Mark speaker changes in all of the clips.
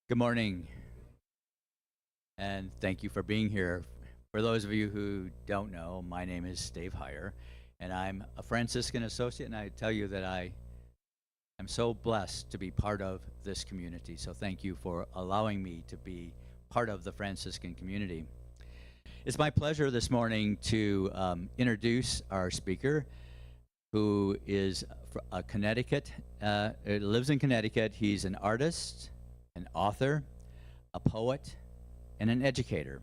Speaker 1: Good morning, and thank you for being here. For those of you who don't know, my name is Dave Heyer, and I'm a Franciscan associate, and I tell you that I am so blessed to be part of this community. So thank you for allowing me to be part of the Franciscan community. It's my pleasure this morning to introduce our speaker, who is a Connecticut, lives in Connecticut. He's an artist, an author, a poet, and an educator.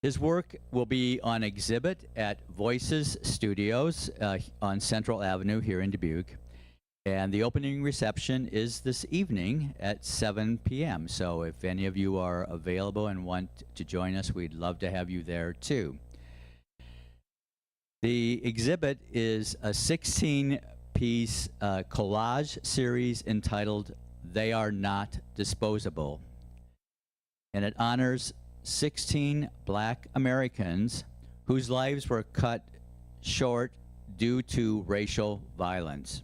Speaker 1: His work will be on exhibit at Voices Studios on Central Avenue here in Dubuque. And the opening reception is this evening at 7 p.m. So if any of you are available and want to join us, we'd love to have you there too. The exhibit is a 16-piece collage series entitled They Are Not Disposable. And it honors 16 Black Americans whose lives were cut short due to racial violence.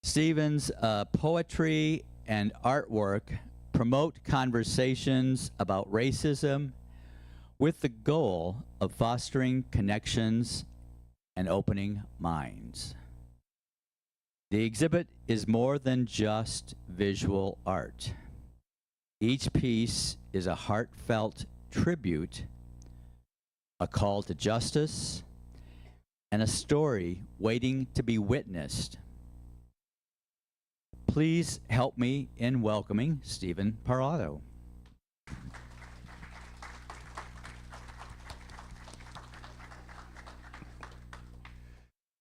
Speaker 1: Stephen's poetry and artwork promote conversations about racism with the goal of fostering connections and opening minds. The exhibit is more than just visual art. Each piece is a heartfelt tribute, a call to justice, and a story waiting to be witnessed. Please help me in welcoming Stephen Parlato.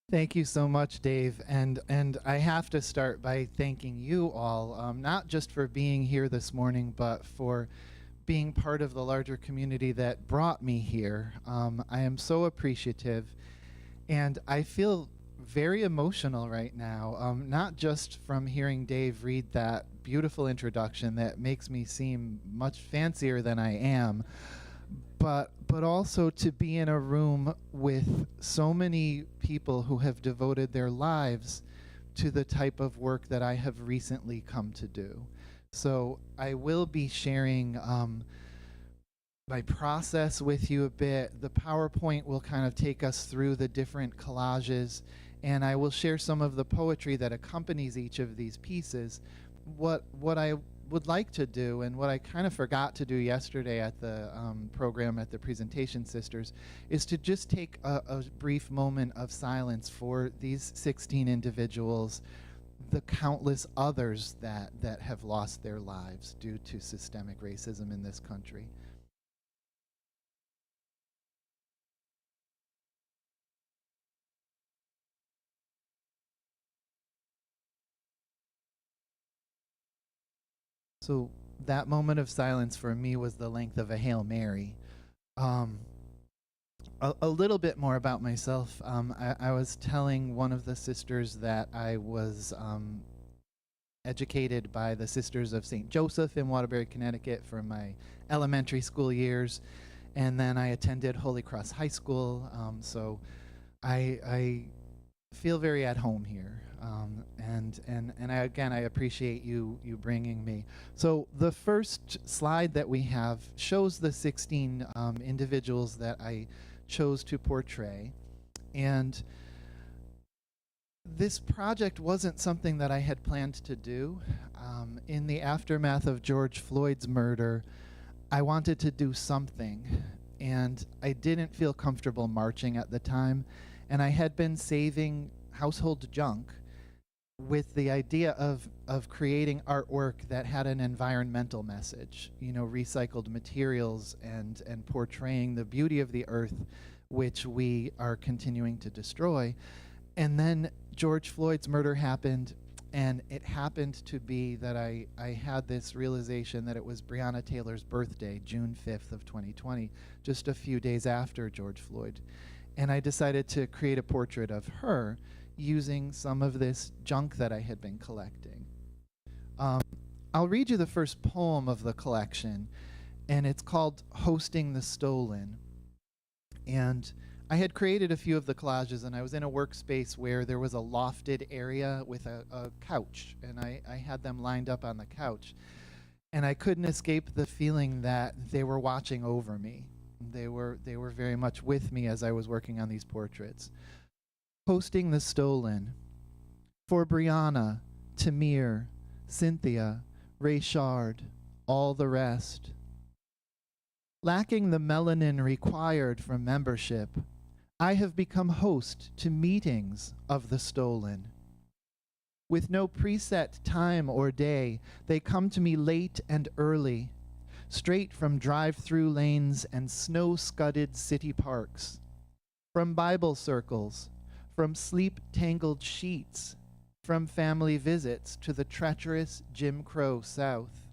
Speaker 2: Thank you so much, Dave. And I have to start by thanking you all, not just for being here this morning, but for being part of the larger community that brought me here. I am so appreciative, and I feel very emotional right now, not just from hearing Dave read that beautiful introduction that makes me seem much fancier than I am, but also to be in a room with so many people who have devoted their lives to the type of work that I have recently come to do. So I will be sharing my process with you a bit. The PowerPoint will kind of take us through the different collages, and I will share some of the poetry that accompanies each of these pieces. What I would like to do, and what I kind of forgot to do yesterday at the program at the Presentation Sisters, is to just take a brief moment of silence for these 16 individuals, the countless others that have lost their lives due to systemic racism in this country. So that moment of silence for me was the length of a Hail Mary. A little bit more about myself. I was telling one of the sisters that I was educated by the Sisters of St. Joseph in Waterbury, Connecticut for my elementary school years, and then I attended Holy Cross High School, so I feel very at home here, and I appreciate you bringing me. So the first slide that we have shows the 16 individuals that I chose to portray, and this project wasn't something that I had planned to do. In the aftermath of George Floyd's murder, I wanted to do something, and I didn't feel comfortable marching at the time, and I had been saving household junk with the idea of creating artwork that had an environmental message, recycled materials and portraying the beauty of the earth, which we are continuing to destroy. And then George Floyd's murder happened, and it happened to be that I had this realization that it was Breonna Taylor's birthday, June 5th of 2020, just a few days after George Floyd. And I decided to create a portrait of her using some of this junk that I had been collecting. I'll read you the first poem of the collection, and it's called Hosting the Stolen. And I had created a few of the collages, and I was in a workspace where there was a lofted area with a couch, and I had them lined up on the couch. And I couldn't escape the feeling that they were watching over me. They were very much with me as I was working on these portraits. Posting the stolen. For Brianna, Tamir, Cynthia, Rayshard, all the rest. Lacking the melanin required for membership, I have become host to meetings of the stolen. With no preset time or day, they come to me late and early, straight from drive-through lanes and snow-scudded city parks, from Bible circles, from sleep-tangled sheets, from family visits to the treacherous Jim Crow South.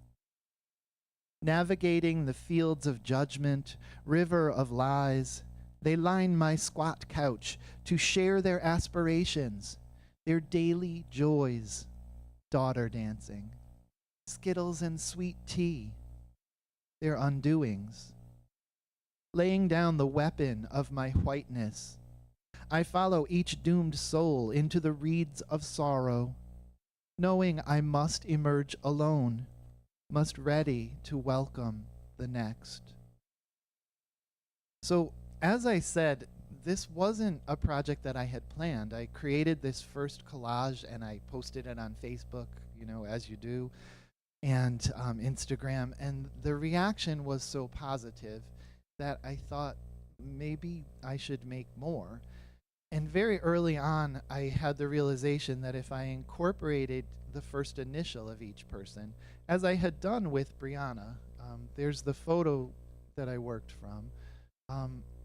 Speaker 2: Navigating the fields of judgment, river of lies, they line my squat couch to share their aspirations, their daily joys, daughter dancing, skittles and sweet tea, their undoings. Laying down the weapon of my whiteness, I follow each doomed soul into the reeds of sorrow, knowing I must emerge alone, must ready to welcome the next. So, as I said, this wasn't a project that I had planned. I created this first collage and I posted it on Facebook, as you do, and Instagram. And the reaction was so positive that I thought maybe I should make more. And very early on, I had the realization that if I incorporated the first initial of each person, as I had done with Brianna, there's the photo that I worked from.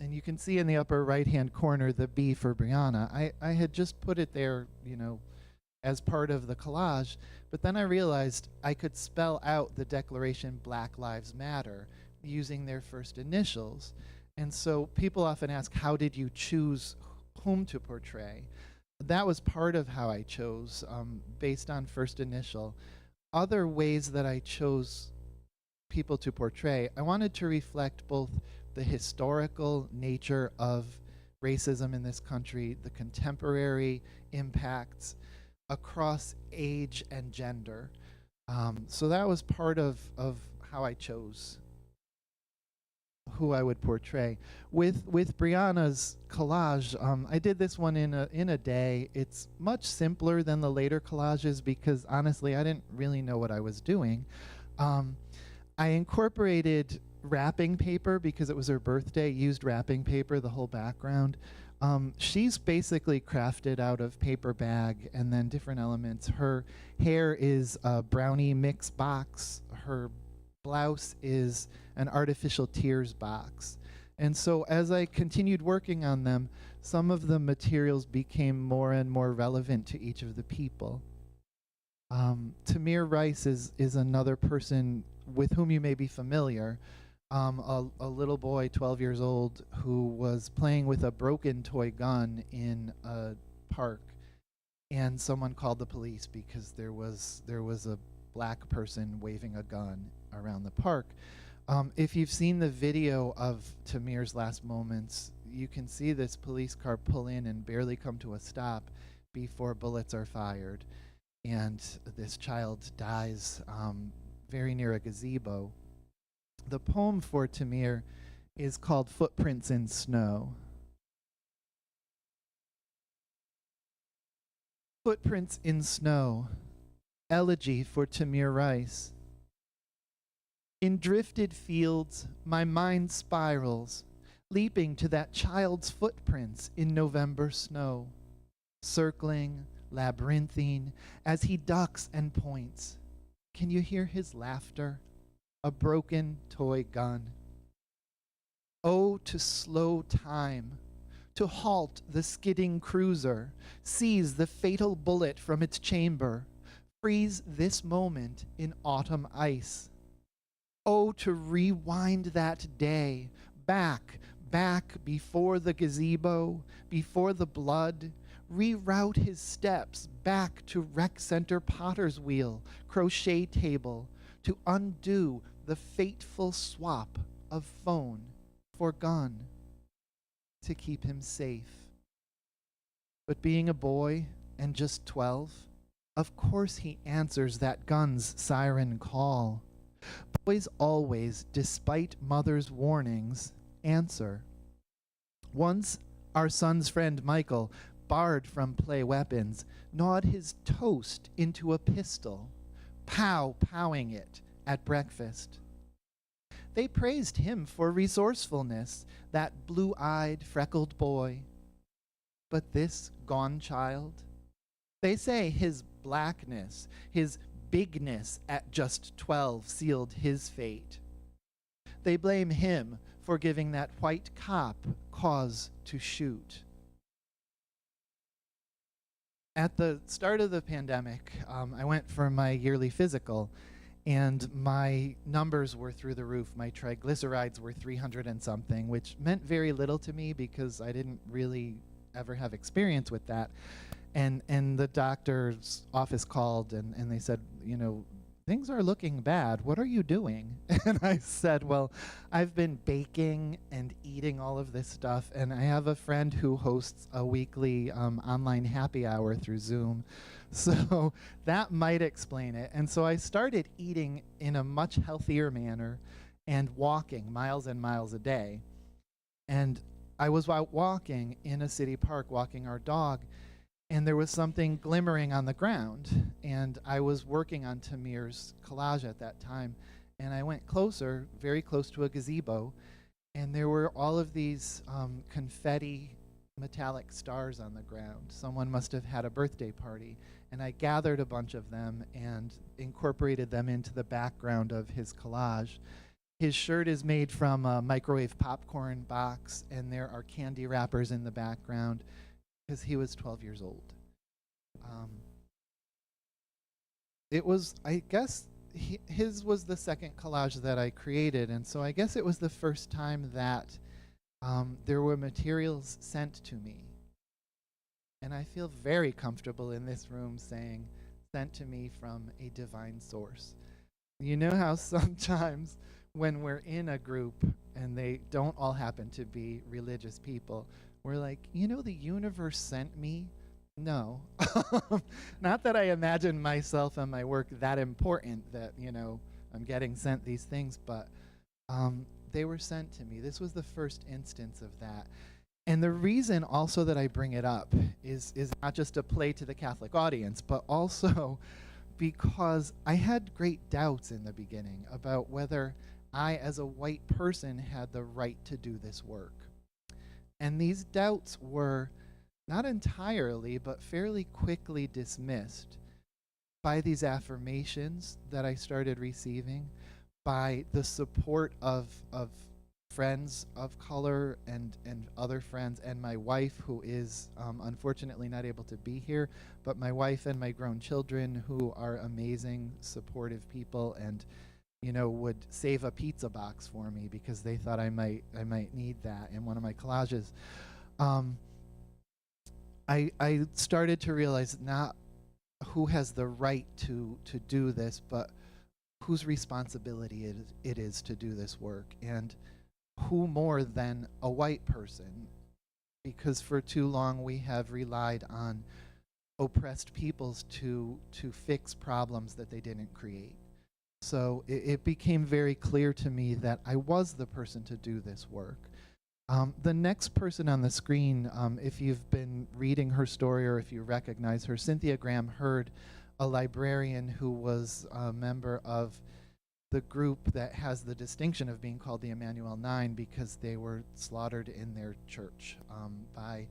Speaker 2: And you can see in the upper right-hand corner the B for Brianna. I had just put it there, as part of the collage, but then I realized I could spell out the declaration Black Lives Matter using their first initials. And so people often ask, how did you choose whom to portray? That was part of how I chose, based on first initial. Other ways that I chose people to portray, I wanted to reflect both the historical nature of racism in this country, the contemporary impacts across age and gender. So that was part of how I chose who I would portray. With Brianna's collage, I did this one in a day. It's much simpler than the later collages because honestly, I didn't really know what I was doing. I incorporated wrapping paper because it was her birthday, used wrapping paper, the whole background. She's basically crafted out of paper bag and then different elements. Her hair is a brownie mix box. Her blouse is an artificial tears box. And so as I continued working on them, some of the materials became more and more relevant to each of the people. Tamir Rice is another person with whom you may be familiar. A little boy, 12 years old, who was playing with a broken toy gun in a park, and someone called the police because there was a black person waving a gun around the park. If you've seen the video of Tamir's last moments, you can see this police car pull in and barely come to a stop before bullets are fired, and this child dies very near a gazebo. The poem for Tamir is called Footprints in Snow. Footprints in Snow, elegy for Tamir Rice. In drifted fields, my mind spirals, leaping to that child's footprints in November snow, circling, labyrinthine, as he ducks and points. Can you hear his laughter? A broken toy gun. Oh, to slow time, to halt the skidding cruiser, seize the fatal bullet from its chamber, freeze this moment in autumn ice. Oh, to rewind that day, back before the gazebo, before the blood, reroute his steps back to rec center potter's wheel, crochet table, to undo the fateful swap of phone for gun, to keep him safe. But being a boy and just 12, of course he answers that gun's siren call. Boys always, despite mother's warnings, answer. Once, our son's friend Michael, barred from play weapons, gnawed his toast into a pistol, pow-powing it at breakfast. They praised him for resourcefulness, that blue-eyed, freckled boy. But this gone child? They say his blackness, his bigness at just 12 sealed his fate. They blame him for giving that white cop cause to shoot. At the start of the pandemic, I went for my yearly physical, and my numbers were through the roof. My triglycerides were 300 and something, which meant very little to me because I didn't really ever have experience with that. And the doctor's office called and they said, you know, things are looking bad. What are you doing? And I said, well, I've been baking and eating all of this stuff, and I have a friend who hosts a weekly online happy hour through Zoom. So that might explain it. And so I started eating in a much healthier manner and walking miles and miles a day. And I was out walking in a city park, walking our dog, and there was something glimmering on the ground. And I was working on Tamir's collage at that time. And I went closer, very close to a gazebo, and there were all of these confetti metallic stars on the ground. Someone must have had a birthday party. And I gathered a bunch of them and incorporated them into the background of his collage. His shirt is made from a microwave popcorn box, and there are candy wrappers in the background because he was 12 years old. It was, I guess, his was the second collage that I created, and so I guess it was the first time that there were materials sent to me. And I feel very comfortable in this room saying, sent to me from a divine source. You know how sometimes when we're in a group and they don't all happen to be religious people, we're like, you know, the universe sent me? No. Not that I imagine myself and my work that important that, you know, I'm getting sent these things, but they were sent to me. This was the first instance of that. And the reason also that I bring it up is not just a play to the Catholic audience, but also because I had great doubts in the beginning about whether I, as a white person, had the right to do this work. And these doubts were not entirely, but fairly quickly dismissed by these affirmations that I started receiving, by the support of friends of color and other friends, and my wife, who is unfortunately not able to be here, but my wife and my grown children, who are amazing, supportive people, and you know, would save a pizza box for me because they thought I might need that in one of my collages. I started to realize not who has the right to do this, but whose responsibility it is to do this work, and who more than a white person, because for too long we have relied on oppressed peoples to fix problems that they didn't create. So it became very clear to me that I was the person to do this work. The next person on the screen, if you've been reading her story or if you recognize her, Cynthia Graham Hurd, a librarian who was a member of the group that has the distinction of being called the Emmanuel Nine because they were slaughtered in their church by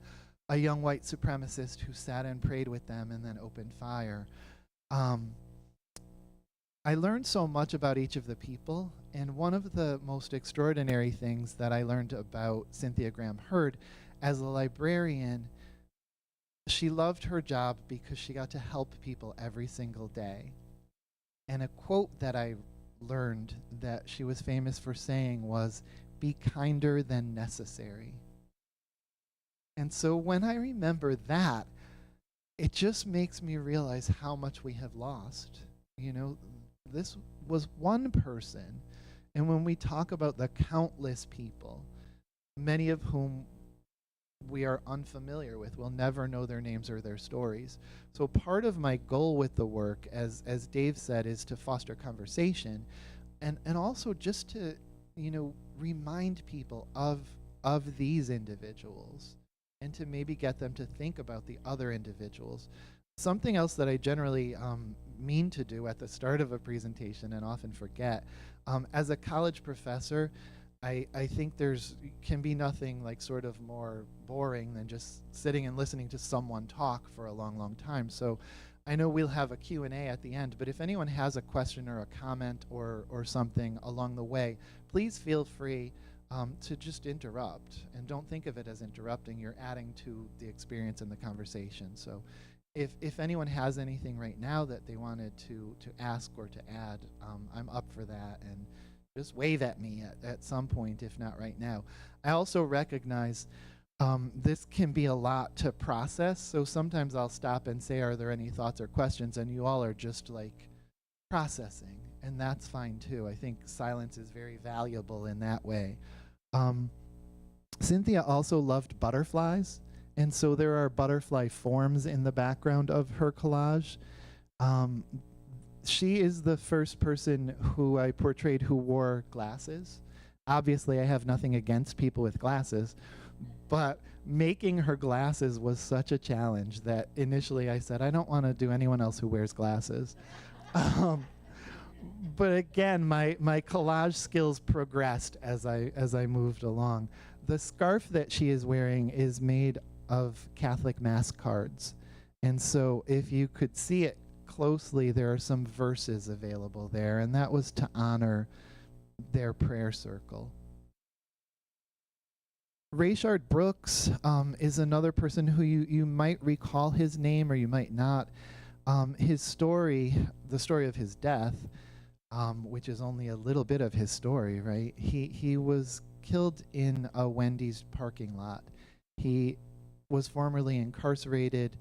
Speaker 2: a young white supremacist who sat and prayed with them and then opened fire. I learned so much about each of the people, and one of the most extraordinary things that I learned about Cynthia Graham Hurd as a librarian, she loved her job because she got to help people every single day. And a quote that I learned that she was famous for saying was, "Be kinder than necessary." And so when I remember that, it just makes me realize how much we have lost. You know, this was one person. And when we talk about the countless people, many of whom we are unfamiliar with. We'll never know their names or their stories. So part of my goal with the work, as Dave said, is to foster conversation, and also just to, remind people of these individuals, and to maybe get them to think about the other individuals. Something else that I generally mean to do at the start of a presentation and often forget, as a college professor, I think can be nothing like sort of more boring than just sitting and listening to someone talk for a long, long time. So I know we'll have a Q&A at the end, but if anyone has a question or a comment or something along the way, please feel free to just interrupt. And don't think of it as interrupting. You're adding to the experience and the conversation. So if anyone has anything right now that they wanted to ask or to add, I'm up for that. And just wave at me at some point, if not right now. I also recognize this can be a lot to process, so sometimes I'll stop and say, are there any thoughts or questions? And you all are just like processing, and that's fine too. I think silence is very valuable in that way. Cynthia also loved butterflies, and so there are butterfly forms in the background of her collage. She is the first person who I portrayed who wore glasses. Obviously, I have nothing against people with glasses, but making her glasses was such a challenge that initially I said, I don't want to do anyone else who wears glasses. But again, my collage skills progressed as I moved along. The scarf that she is wearing is made of Catholic Mass cards. And so if you could see it closely, there are some verses available there, and that was to honor their prayer circle. Rayshard Brooks is another person who you might recall his name or you might not. His story, the story of his death, which is only a little bit of his story, right? He was killed in a Wendy's parking lot. He was formerly incarcerated,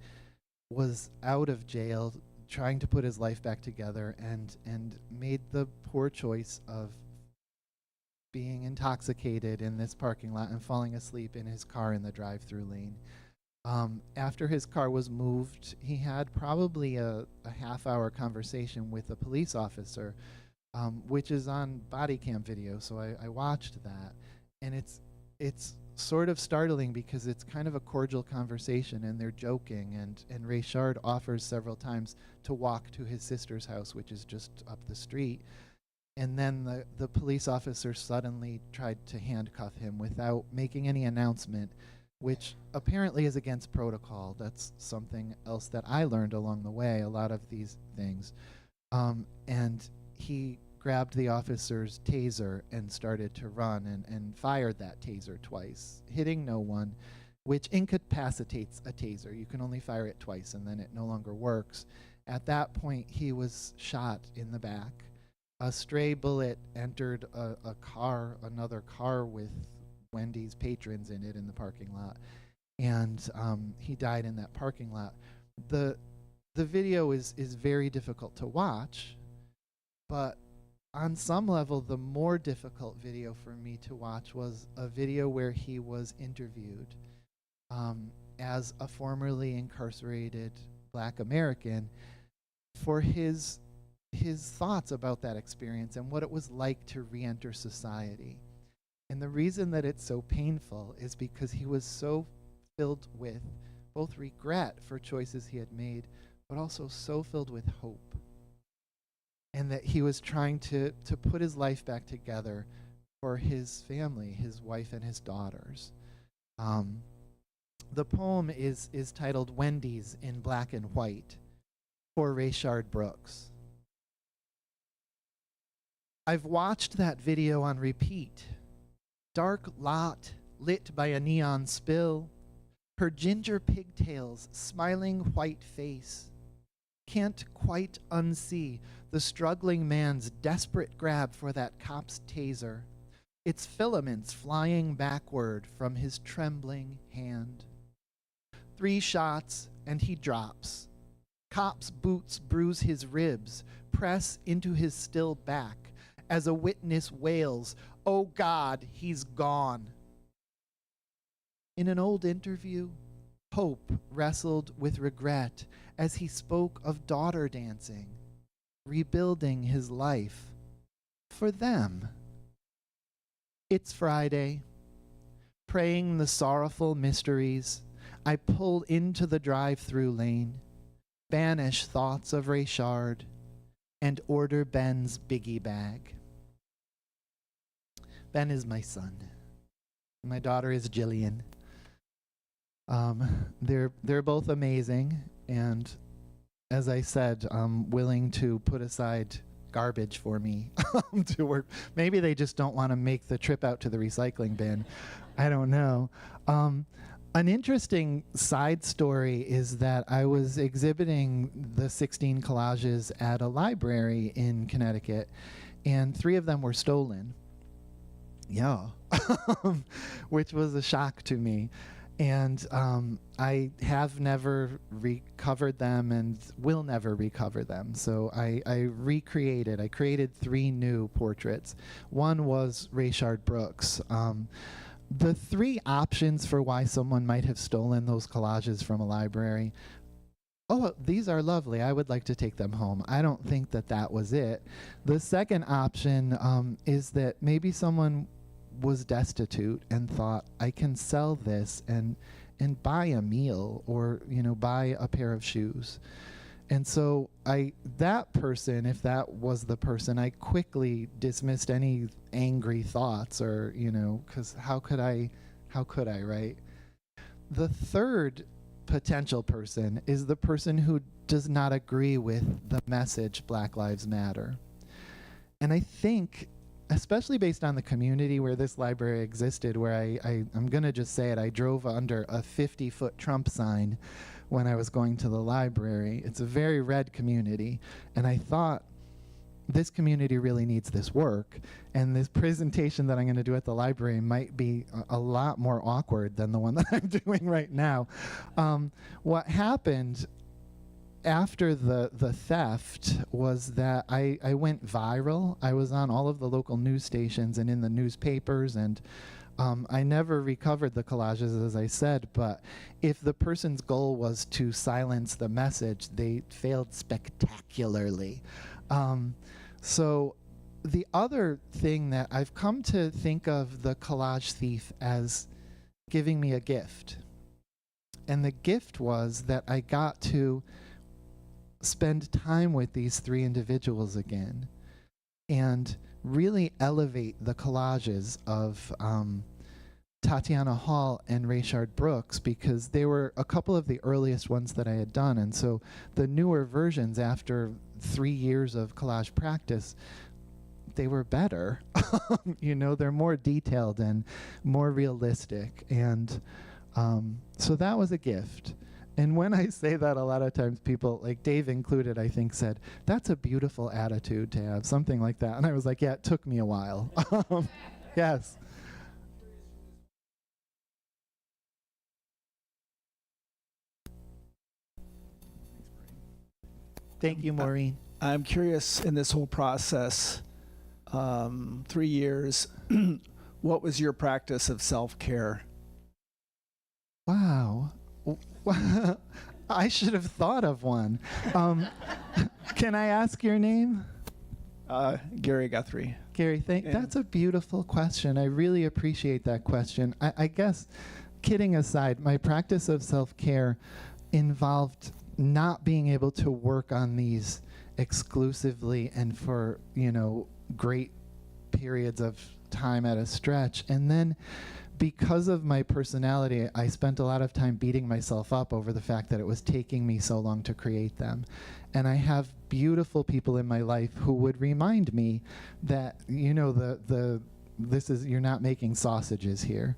Speaker 2: was out of jail, trying to put his life back together, and made the poor choice of being intoxicated in this parking lot and falling asleep in his car in the drive-through lane. After his car was moved, he had probably a half-hour conversation with a police officer, which is on body cam video, so I watched that. And it's sort of startling because it's kind of a cordial conversation and they're joking, and Rayshard offers several times to walk to his sister's house, which is just up the street. And then the police officer suddenly tried to handcuff him without making any announcement, which apparently is against protocol. That's something else that I learned along the way, a lot of these things. And he grabbed the officer's taser and started to run and fired that taser twice, hitting no one, which incapacitates a taser. You can only fire it twice and then it no longer works. At that point, he was shot in the back. A stray bullet entered another car with Wendy's patrons in it in the parking lot, and he died in that parking lot. The video is very difficult to watch, but on some level, the more difficult video for me to watch was a video where he was interviewed as a formerly incarcerated Black American for his thoughts about that experience and what it was like to re-enter society. And the reason that it's so painful is because he was so filled with both regret for choices he had made, but also so filled with hope. And that he was trying to put his life back together for his family, his wife and his daughters. The poem is titled Wendy's in Black and White for Rayshard Brooks. I've watched that video on repeat. Dark lot lit by a neon spill, her ginger pigtails, smiling white face. Can't quite unsee the struggling man's desperate grab for that cop's taser, its filaments flying backward from his trembling hand. 3 shots and he drops. Cop's boots bruise his ribs, press into his still back as a witness wails, "Oh God, he's gone." In an old interview, Pope wrestled with regret as he spoke of daughter dancing, rebuilding his life for them. It's Friday. Praying the sorrowful mysteries, I pull into the drive-through lane, banish thoughts of Richard, and order Ben's biggie bag. Ben is my son. My daughter is Jillian. They're both amazing, and as I said, I'm willing to put aside garbage for me to work. Maybe they just don't want to make the trip out to the recycling bin. I don't know. An interesting side story is that I was exhibiting the 16 collages at a library in Connecticut, and 3 of them were stolen. Yeah, which was a shock to me. And I have never recovered them and will never recover them. So I created 3 new portraits. One was Rayshard Brooks. The 3 options for why someone might have stolen those collages from a library. Oh, these are lovely. I would like to take them home. I don't think that was it. The second option is that maybe someone was destitute and thought, I can sell this and buy a meal, or buy a pair of shoes. And so that person, if that was the person, I quickly dismissed any angry thoughts, or because how could I, right? The third potential person is the person who does not agree with the message Black Lives Matter. And I think, especially based on the community where this library existed, where I'm going to just say it, I drove under a 50-foot Trump sign when I was going to the library. It's a very red community, and I thought, this community really needs this work, and this presentation that I'm going to do at the library might be a lot more awkward than the one that I'm doing right now. What happened after the theft was that I went viral. I was on all of the local news stations and in the newspapers, and I never recovered the collages, as I said, but if the person's goal was to silence the message, they failed spectacularly. So the other thing that I've come to think of the collage thief as giving me a gift. And the gift was that I got to spend time with these 3 individuals again and really elevate the collages of Tatiana Hall and Rayshard Brooks, because they were a couple of the earliest ones that I had done. And so the newer versions, after 3 years of collage practice, they were better. They're more detailed and more realistic. And so that was a gift. And when I say that, a lot of times people, like Dave included, I think, said, that's a beautiful attitude to have, something like that. And I was like, yeah, it took me a while. Yes. Thank you, Maureen.
Speaker 3: I'm curious, in this whole process, 3 years, what was your practice of self-care?
Speaker 2: Wow. I should have thought of one. Can I ask your name?
Speaker 3: Gary Guthrie.
Speaker 2: Gary, that's a beautiful question. I really appreciate that question. I guess, kidding aside, my practice of self-care involved not being able to work on these exclusively and for, great periods of time at a stretch. And then because of my personality, I spent a lot of time beating myself up over the fact that it was taking me so long to create them. And I have beautiful people in my life who would remind me that, this is, you're not making sausages here.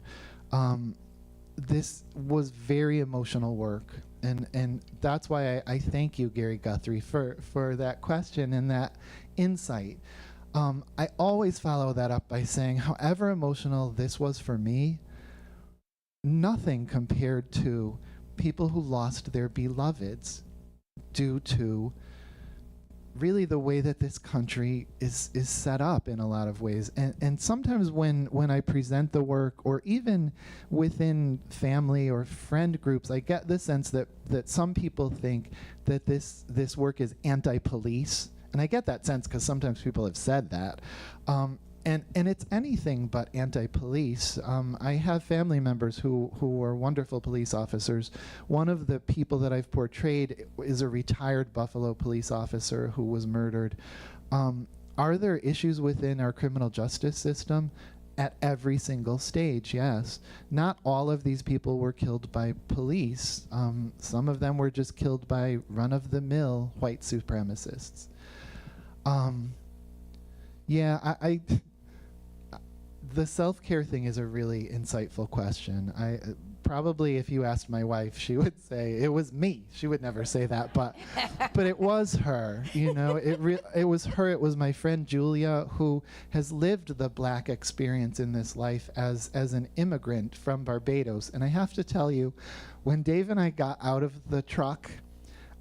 Speaker 2: This was very emotional work. And that's why I thank you, Gary Guthrie, for that question and that insight. I always follow that up by saying, however emotional this was for me, nothing compared to people who lost their beloveds due to really the way that this country is set up in a lot of ways. And sometimes when I present the work, or even within family or friend groups, I get the sense that some people think that this work is anti-police. And I get that sense because sometimes people have said that. And it's anything but anti-police. I have family members who are wonderful police officers. One of the people that I've portrayed is a retired Buffalo police officer who was murdered. Are there issues within our criminal justice system? At every single stage, yes. Not all of these people were killed by police. Some of them were just killed by run-of-the-mill white supremacists. Yeah, the self-care thing is a really insightful question. Probably if you asked my wife, she would say it was me. She would never say that, but it was her. You know, it was her. It was my friend Julia, who has lived the Black experience in this life as an immigrant from Barbados. And I have to tell you, when Dave and I got out of the truck,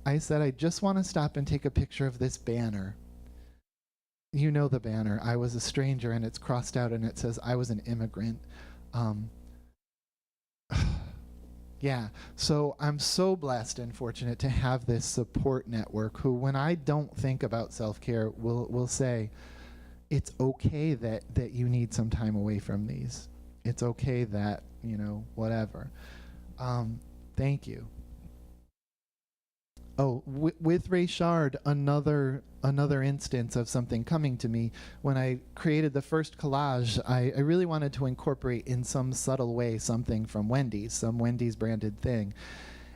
Speaker 2: I said, I just want to stop and take a picture of this banner. You know the banner, I was a stranger, and it's crossed out and it says I was an immigrant. Yeah, so I'm so blessed and fortunate to have this support network who, when I don't think about self-care, will say, it's okay that you need some time away from these. It's okay that, you know, whatever. Thank you. Oh, with Rayshard, another instance of something coming to me. When I created the first collage, I really wanted to incorporate in some subtle way something from Wendy's, some Wendy's branded thing.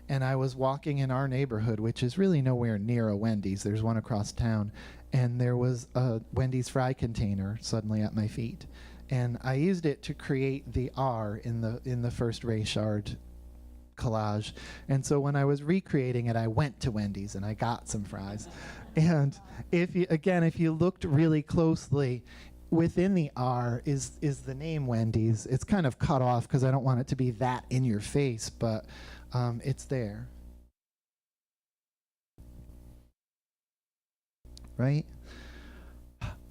Speaker 2: And I was walking in our neighborhood, which is really nowhere near a Wendy's. There's one across town. And there was a Wendy's fry container suddenly at my feet. And I used it to create the R in the first Rayshard collage. And so when I was recreating it, I went to Wendy's and I got some fries. And if you looked really closely, within the R is the name Wendy's. It's kind of cut off because I don't want it to be that in your face, but it's there. Right?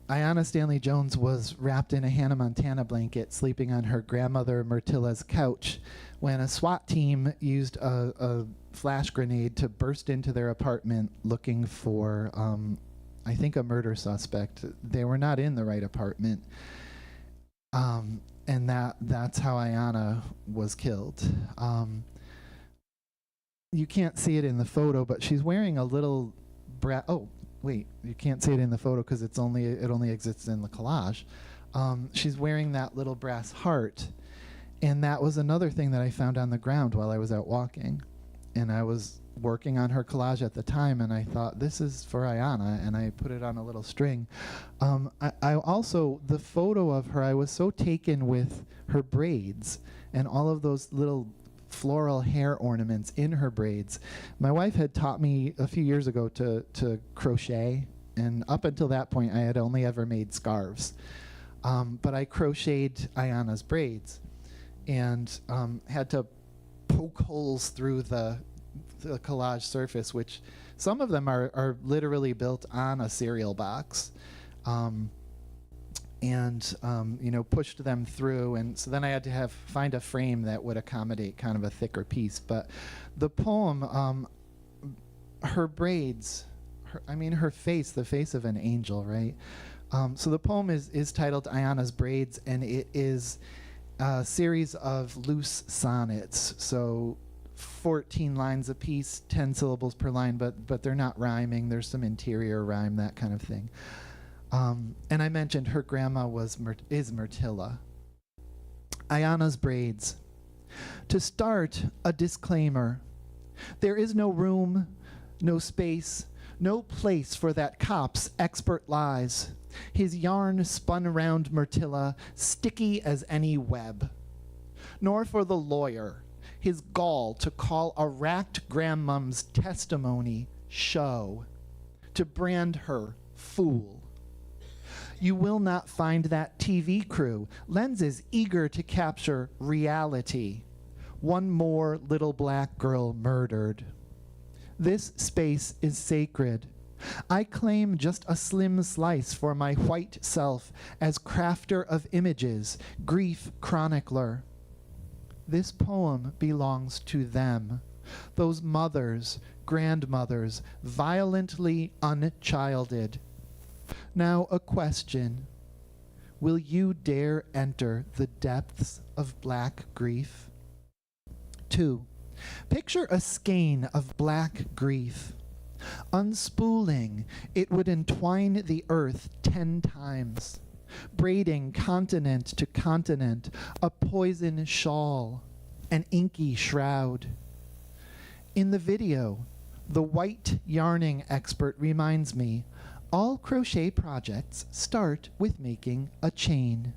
Speaker 2: Ayanna Stanley Jones was wrapped in a Hannah Montana blanket, sleeping on her grandmother Myrtilla's couch, when a SWAT team used a flash grenade to burst into their apartment looking for, I think, a murder suspect. They were not in the right apartment. And that's how Ayanna was killed. You can't see it in the photo, but she's wearing a little oh, wait, you can't see it in the photo because it only exists in the collage. She's wearing that little brass heart. And that was another thing that I found on the ground while I was out walking. And I was working on her collage at the time, and I thought, this is for Ayanna, and I put it on a little string. I also, the photo of her, I was so taken with her braids and all of those little floral hair ornaments in her braids. My wife had taught me a few years ago to crochet, and up until that point, I had only ever made scarves. But I crocheted Ayanna's braids, and had to poke holes through the collage surface, which some of them are literally built on a cereal box, and pushed them through. And so then I had to find a frame that would accommodate kind of a thicker piece. But the poem, her braids, her face, the face of an angel, right? So the poem is titled Ayanna's Braids, and it is a series of loose sonnets, so 14 lines a piece, 10 syllables per line, but they're not rhyming. There's some interior rhyme, that kind of thing. And I mentioned her grandma is Myrtilla. Ayanna's Braids. To start, a disclaimer. There is no room, no space, no place for that cop's expert lies. His yarn spun around Myrtilla, sticky as any web. Nor for the lawyer, his gall to call a racked grandmom's testimony show, to brand her fool. You will not find that TV crew, lenses eager to capture reality. One more little black girl murdered. This space is sacred. I claim just a slim slice for my white self as crafter of images, grief chronicler. This poem belongs to them, those mothers, grandmothers, violently unchilded. Now a question. Will you dare enter the depths of black grief? 2. Picture a skein of black grief. Unspooling, it would entwine the earth 10 times, braiding continent to continent, a poison shawl, an inky shroud. In the video, the white yarning expert reminds me, all crochet projects start with making a chain.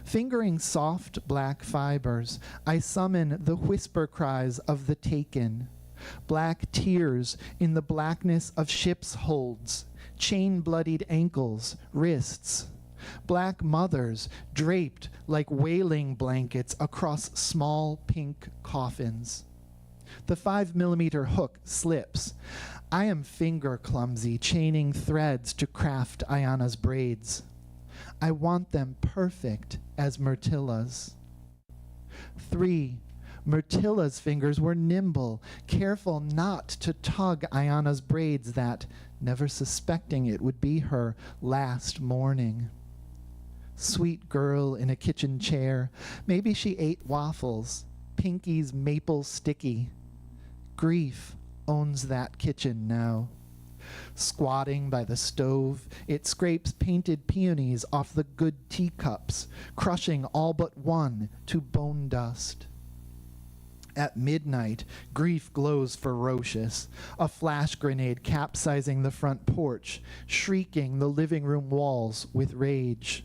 Speaker 2: Fingering soft black fibers, I summon the whisper cries of the taken. Black tears in the blackness of ship's holds, chain-bloodied ankles, wrists. Black mothers draped like wailing blankets across small pink coffins. The 5mm hook slips. I am finger clumsy, chaining threads to craft Ayana's braids. I want them perfect as Myrtilla's. 3. Myrtilla's fingers were nimble, careful not to tug Ayana's braids that, never suspecting it would be her last morning. Sweet girl in a kitchen chair, maybe she ate waffles, Pinky's maple sticky. Grief owns that kitchen now. Squatting by the stove, it scrapes painted peonies off the good teacups, crushing all but one to bone dust. At midnight, grief glows ferocious, a flash grenade capsizing the front porch, shrieking the living room walls with rage.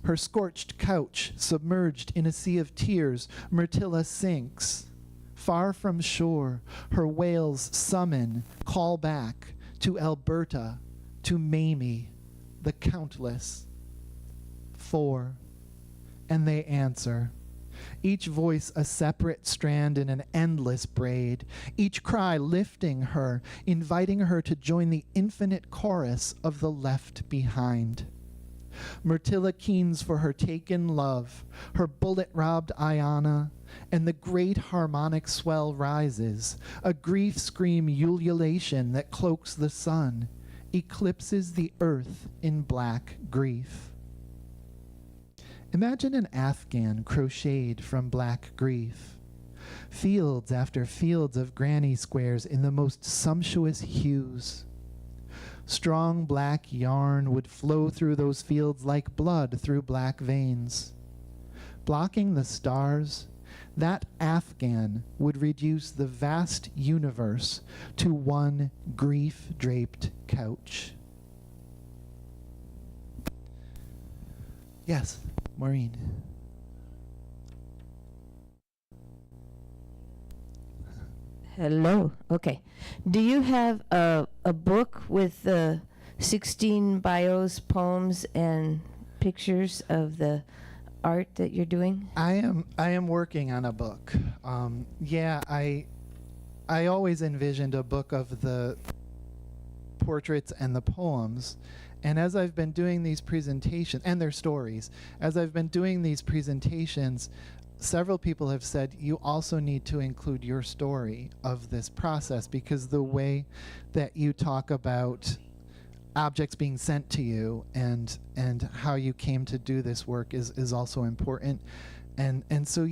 Speaker 2: Her scorched couch submerged in a sea of tears, Myrtilla sinks. Far from shore, her wails summon, call back to Alberta, to Mamie, the countless. 4. And they answer. Each voice a separate strand in an endless braid, each cry lifting her, inviting her to join the infinite chorus of the left behind. Myrtilla keens for her taken love, her bullet-robbed Ayana, and the great harmonic swell rises, a grief scream ululation that cloaks the sun, eclipses the earth in black grief. Imagine an Afghan crocheted from black grief. Fields after fields of granny squares in the most sumptuous hues. Strong black yarn would flow through those fields like blood through black veins. Blocking the stars, that Afghan would reduce the vast universe to one grief-draped couch. Yes, Maureen.
Speaker 4: Hello. Okay. Do you have a book with 16 bios, poems, and pictures of the art that you're doing?
Speaker 2: I am working on a book. I always envisioned a book of the portraits and the poems. And as I've been doing these presentations, and their stories, as I've been doing these presentations, several people have said, you also need to include your story of this process, because the way that you talk about objects being sent to you and how you came to do this work is also important. And so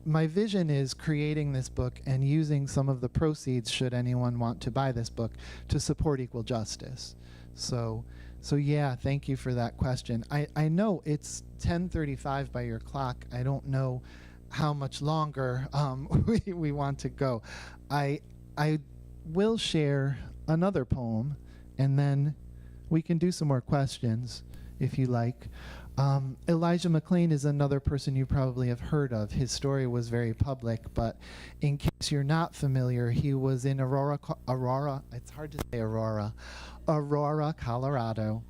Speaker 2: my vision is creating this book and using some of the proceeds, should anyone want to buy this book, to support equal justice. So thank you for that question. I know it's 10:35 by your clock. I don't know how much longer we want to go. I will share another poem, and then we can do some more questions if you like. Elijah McClain is another person you probably have heard of. His story was very public, but in case you're not familiar, he was in Aurora, it's hard to say Aurora, Colorado,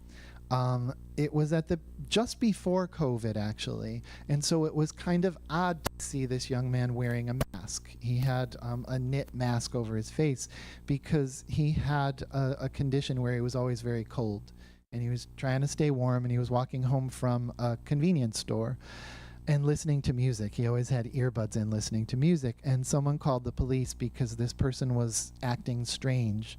Speaker 2: It was at the just before COVID, actually, and so it was kind of odd to see this young man wearing a mask. He had a knit mask over his face because he had a condition where he was always very cold, and he was trying to stay warm, and he was walking home from a convenience store and listening to music. He always had earbuds in listening to music, and someone called the police because this person was acting strange.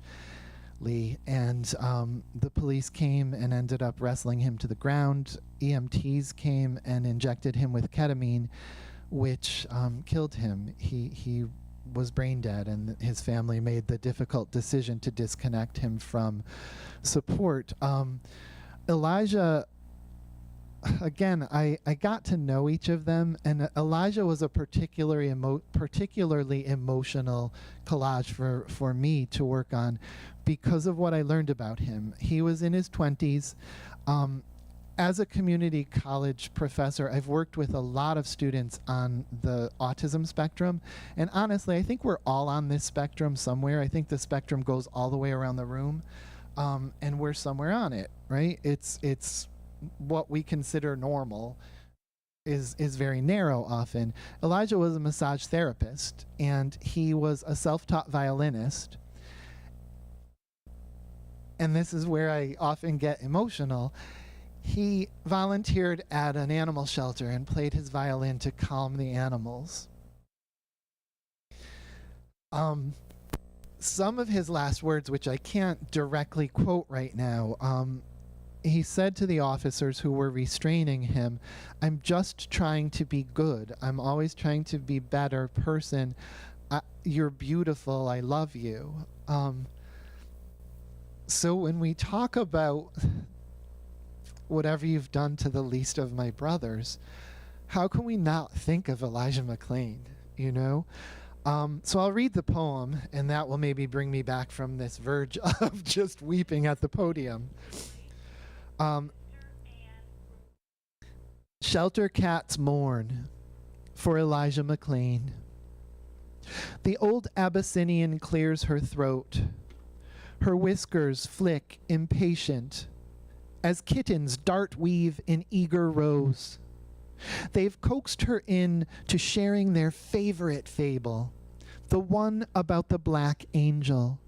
Speaker 2: And the police came and ended up wrestling him to the ground. EMTs came and injected him with ketamine, which killed him. He was brain dead, and his family made the difficult decision to disconnect him from support. Elijah, again, I got to know each of them, and Elijah was a particularly emotional collage for me to work on because of what I learned about him. He was in his 20s. As a community college professor, I've worked with a lot of students on the autism spectrum, and honestly, I think we're all on this spectrum somewhere. I think the spectrum goes all the way around the room, and we're somewhere on it, right? It's what we consider normal is very narrow often. Elijah was a massage therapist, and he was a self-taught violinist. And this is where I often get emotional. He volunteered at an animal shelter and played his violin to calm the animals. Some of his last words, which I can't directly quote right now, he said to the officers who were restraining him, "I'm just trying to be good. I'm always trying to be a better person. You're beautiful. I love you." So when we talk about whatever you've done to the least of my brothers, how can we not think of Elijah McClain, you know? So I'll read the poem, and that will maybe bring me back from this verge of just weeping at the podium. Shelter cats mourn for Elijah McClain. The old Abyssinian clears her throat. Her whiskers flick impatient as kittens dart weave in eager rows. They've coaxed her in to sharing their favorite fable, the one about the black angel,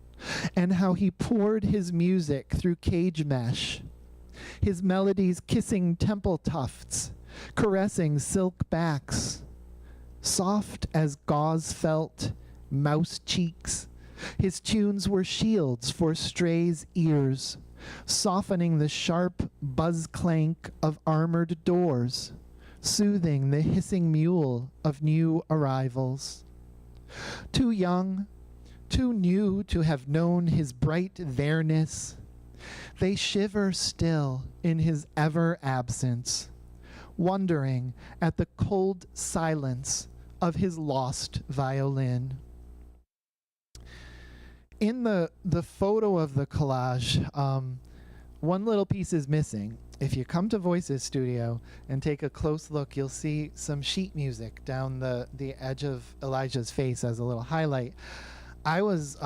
Speaker 2: and how he poured his music through cage mesh, his melodies kissing temple tufts, caressing silk backs, soft as gauze felt mouse cheeks. His tunes were shields for strays' ears, softening the sharp buzz clank of armored doors, soothing the hissing mule of new arrivals. Too young, too new to have known his bright there-ness, they shiver still in his ever absence, wondering at the cold silence of his lost violin. In the photo of the collage, one little piece is missing. If you come to Voices Studio and take a close look, you'll see some sheet music down the edge of Elijah's face as a little highlight. I was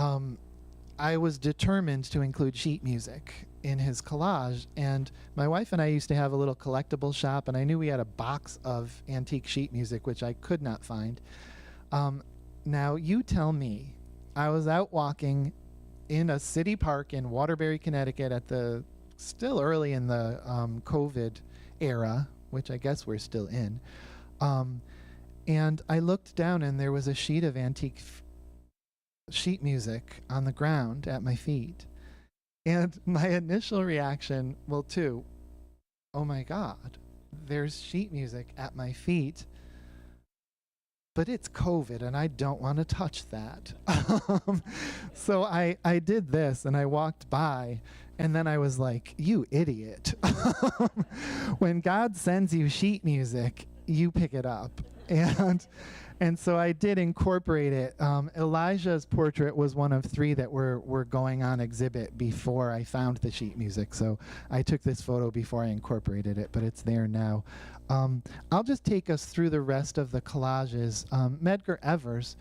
Speaker 2: determined to include sheet music in his collage, and my wife and I used to have a little collectible shop, and I knew we had a box of antique sheet music, which I could not find. Now, you tell me, I was out walking in a city park in Waterbury, Connecticut at the still early in the COVID era, which I guess we're still in. And I looked down, and there was a sheet of antique sheet music on the ground at my feet. And my initial reaction, well, too, oh my God, there's sheet music at my feet. But it's COVID, and I don't want to touch that. So I did this, and I walked by, and then I was like, you idiot. When God sends you sheet music, you pick it up. And so I did incorporate it. Elijah's portrait was one of 3 that were going on exhibit before I found the sheet music. So I took this photo before I incorporated it, but it's there now. I'll just take us through the rest of the collages. Medgar Evers,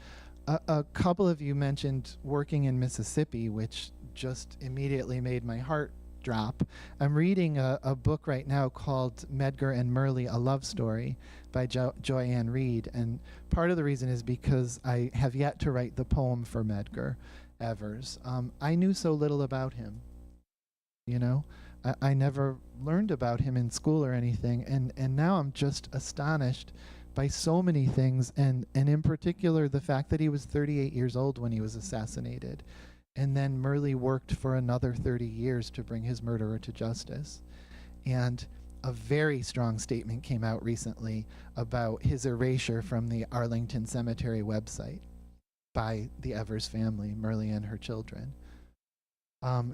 Speaker 2: a couple of you mentioned working in Mississippi, which just immediately made my heart drop. I'm reading a book right now called Medgar and Merle, A Love Story by Joy Ann Reid. And part of the reason is because I have yet to write the poem for Medgar Evers. I knew so little about him, you know? I never learned about him in school or anything. And now I'm just astonished by so many things, and in particular the fact that he was 38 years old when he was assassinated. And then Merle worked for another 30 years to bring his murderer to justice. And a very strong statement came out recently about his erasure from the Arlington Cemetery website by the Evers family, Merle and her children.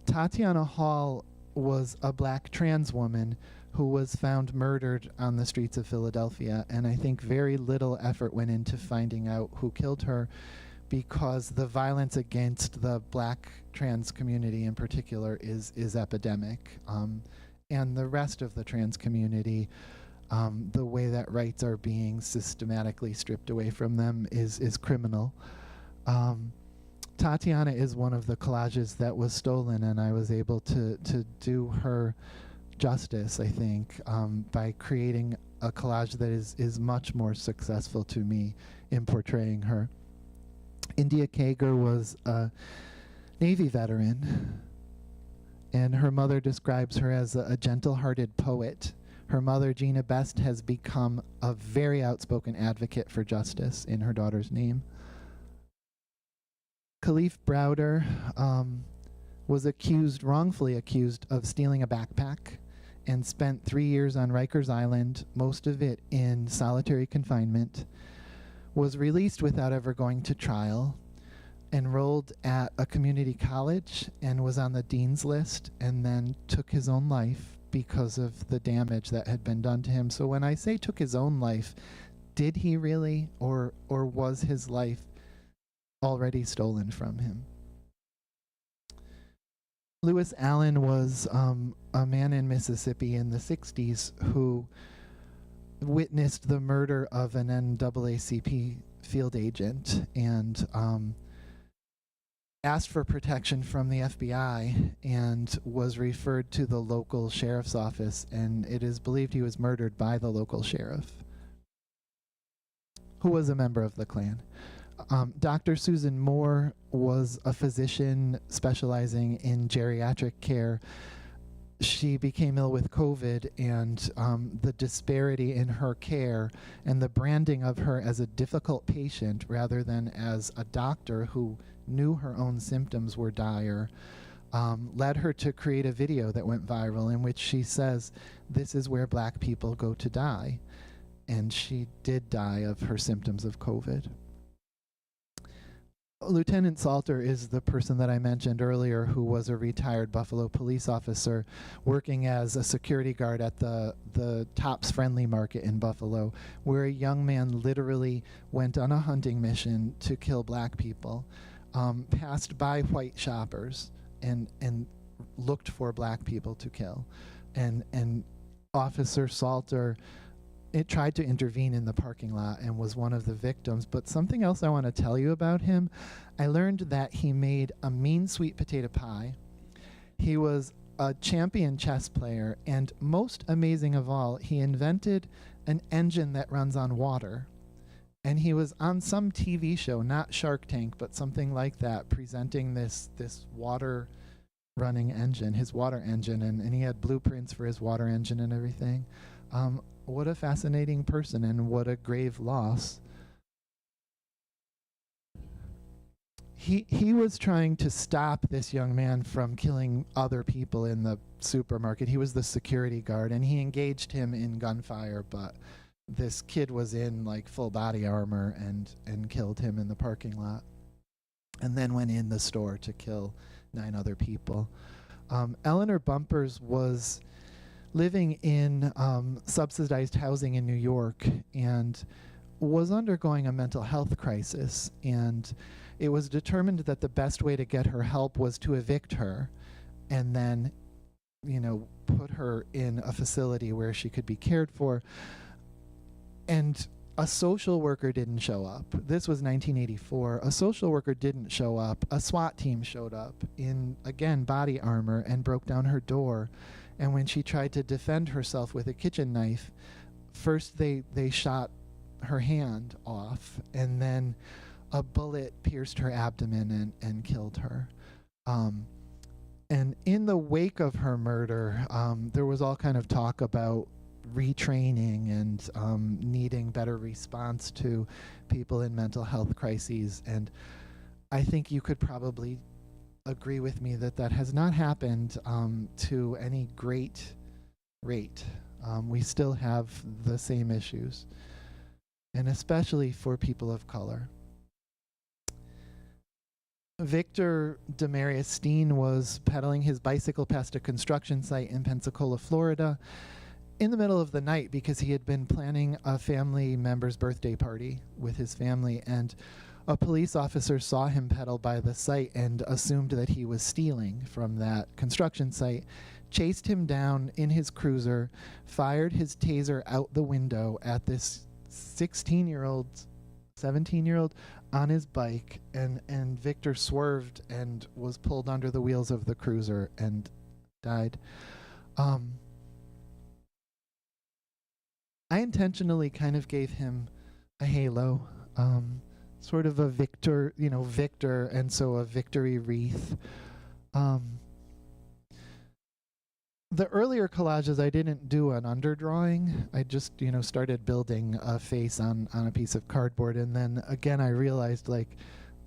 Speaker 2: Tatiana Hall was a black trans woman who was found murdered on the streets of Philadelphia, and I think very little effort went into finding out who killed her, because the violence against the black trans community in particular is epidemic. And the rest of the trans community, the way that rights are being systematically stripped away from them is criminal. Tatiana is one of the collages that was stolen, and I was able to do her justice, I think, by creating a collage that is much more successful to me in portraying her. India Kager was a Navy veteran, and her mother describes her as a gentle-hearted poet. Her mother, Gina Best, has become a very outspoken advocate for justice in her daughter's name. Khalif Browder was wrongfully accused of stealing a backpack and spent 3 years on Rikers Island, most of it in solitary confinement, was released without ever going to trial, enrolled at a community college and was on the dean's list, and then took his own life because of the damage that had been done to him. So when I say took his own life, did he really, or was his life already stolen from him? Lewis Allen was a man in Mississippi in the 60s who witnessed the murder of an NAACP field agent and asked for protection from the FBI and was referred to the local sheriff's office, and it is believed he was murdered by the local sheriff, who was a member of the Klan. Dr. Susan Moore was a physician specializing in geriatric care. She became ill with COVID, and the disparity in her care and the branding of her as a difficult patient rather than as a doctor who knew her own symptoms were dire led her to create a video that went viral in which she says, "This is where black people go to die." And she did die of her symptoms of COVID. Lieutenant Salter is the person that I mentioned earlier who was a retired Buffalo police officer working as a security guard at the Tops Friendly Market in Buffalo, where a young man literally went on a hunting mission to kill black people, passed by white shoppers and looked for black people to kill. And Officer Salter tried to intervene in the parking lot and was one of the victims. But something else I want to tell you about him, I learned that he made a mean sweet potato pie. He was a champion chess player, and most amazing of all, he invented an engine that runs on water. And he was on some TV show, not Shark Tank, but something like that, presenting this water running engine, his water engine, and he had blueprints for his water engine and everything. What a fascinating person, and what a grave loss. He was trying to stop this young man from killing other people in the supermarket. He was the security guard, and he engaged him in gunfire, but this kid was in like full body armor and killed him in the parking lot, and then went in the store to kill 9 other people. Eleanor Bumpers was living in subsidized housing in New York and was undergoing a mental health crisis, and it was determined that the best way to get her help was to evict her and then, put her in a facility where she could be cared for. And a social worker didn't show up. This was 1984. A social worker didn't show up. A SWAT team showed up in, again, body armor and broke down her door. And when she tried to defend herself with a kitchen knife, first they shot her hand off, and then a bullet pierced her abdomen and killed her. And in the wake of her murder, there was all kind of talk about retraining and needing better response to people in mental health crises. And I think you could probably agree with me that that has not happened to any great rate. We still have the same issues, and especially for people of color. Victor Demarius Steen was pedaling his bicycle past a construction site in Pensacola, Florida, in the middle of the night because he had been planning a family member's birthday party with his family, and a police officer saw him pedal by the site and assumed that he was stealing from that construction site, chased him down in his cruiser, fired his taser out the window at this 16-year-old, 17-year-old on his bike, and Victor swerved and was pulled under the wheels of the cruiser and died. I intentionally kind of gave him a halo, sort of a Victor, Victor, and so a victory wreath. The earlier collages, I didn't do an underdrawing. I just, started building a face on a piece of cardboard. And then again, I realized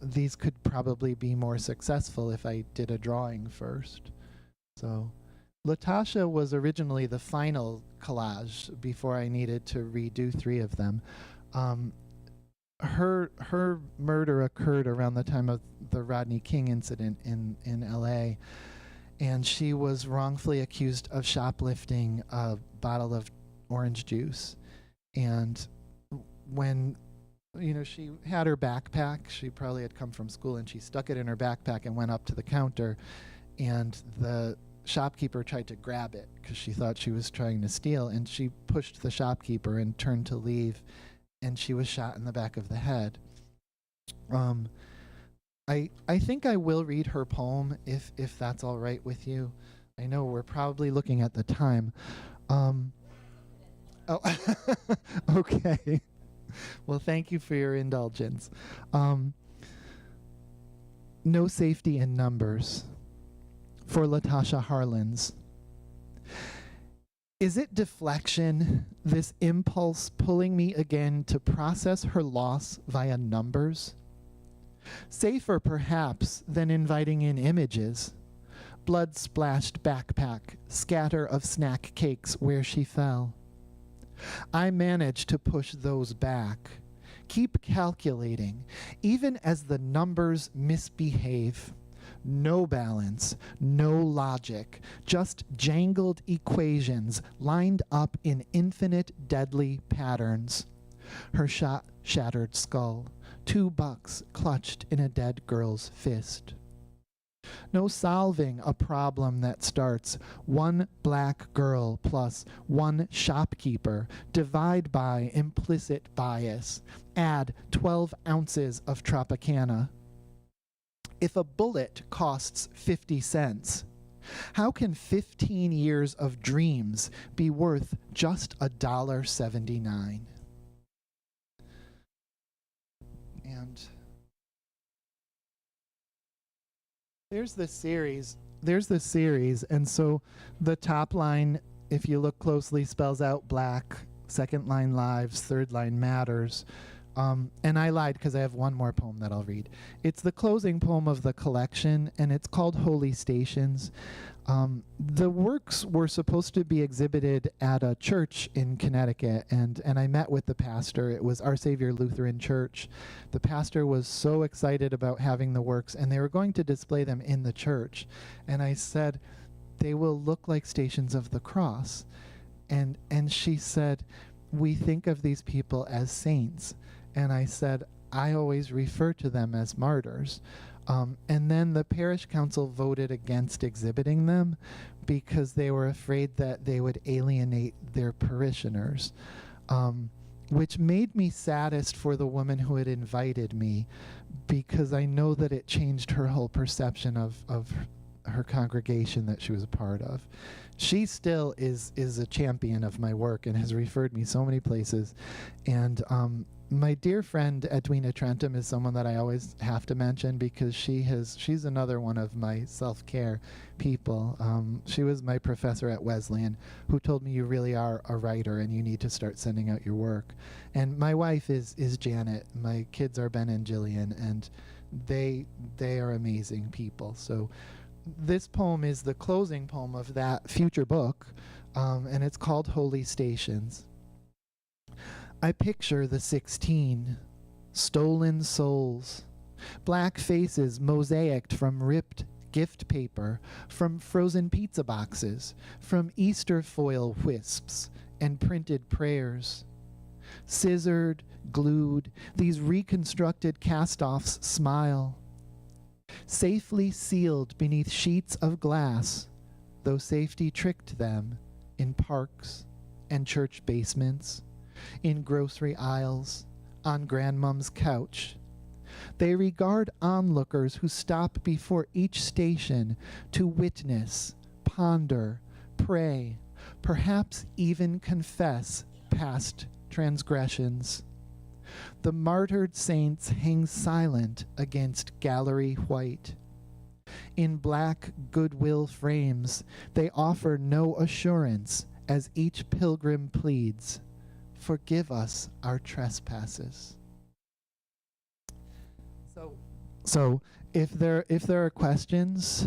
Speaker 2: these could probably be more successful if I did a drawing first. So Latasha was originally the final collage before I needed to redo 3 of them. Her murder occurred around the time of the Rodney King incident in LA. And she was wrongfully accused of shoplifting a bottle of orange juice. And when, she had her backpack, she probably had come from school, and she stuck it in her backpack and went up to the counter. And the shopkeeper tried to grab it because she thought she was trying to steal. And she pushed the shopkeeper and turned to leave. And she was shot in the back of the head. I think I will read her poem if that's all right with you. I know we're probably looking at the time. Okay. Well, thank you for your indulgence. No Safety in Numbers, for Latasha Harlins. Is it deflection, this impulse pulling me again to process her loss via numbers? Safer, perhaps, than inviting in images. Blood-splashed backpack, scatter of snack cakes where she fell. I manage to push those back. Keep calculating, even as the numbers misbehave. No balance, no logic, just jangled equations lined up in infinite deadly patterns. Her shattered skull. $2 clutched in a dead girl's fist. No solving a problem that starts 1 black girl plus 1 shopkeeper. Divide by implicit bias. Add 12 ounces of Tropicana. If a bullet costs 50 cents, how can 15 years of dreams be worth just $1.79? And there's the series, and so the top line, if you look closely, spells out black, second line lives, third line matters. And I lied because I have one more poem that I'll read. It's the closing poem of the collection, and it's called Holy Stations. The works were supposed to be exhibited at a church in Connecticut, and I met with the pastor. It was Our Savior Lutheran Church. The pastor was so excited about having the works, and they were going to display them in the church. And I said, they will look like Stations of the Cross. And she said, we think of these people as saints. And I said, I always refer to them as martyrs. And then the parish council voted against exhibiting them because they were afraid that they would alienate their parishioners. which made me saddest for the woman who had invited me, because I know that it changed her whole perception of her congregation that she was a part of. She still is a champion of my work and has referred me so many places. And my dear friend Edwina Trentum is someone that I always have to mention, because she's another one of my self-care people. She was my professor at Wesleyan who told me, you really are a writer and you need to start sending out your work. And my wife is Janet. My kids are Ben and Jillian, and they are amazing people. So this poem is the closing poem of that future book, and it's called Holy Stations. I picture the 16 stolen souls, black faces mosaicked from ripped gift paper, from frozen pizza boxes, from Easter foil wisps and printed prayers. Scissored, glued, these reconstructed cast-offs smile, safely sealed beneath sheets of glass, though safety tricked them in parks and church basements, in grocery aisles, on grandmom's couch. They regard onlookers who stop before each station to witness, ponder, pray, perhaps even confess past transgressions. The martyred saints hang silent against gallery white. In black goodwill frames, they offer no assurance as each pilgrim pleads, "Forgive us our trespasses." So if there are questions,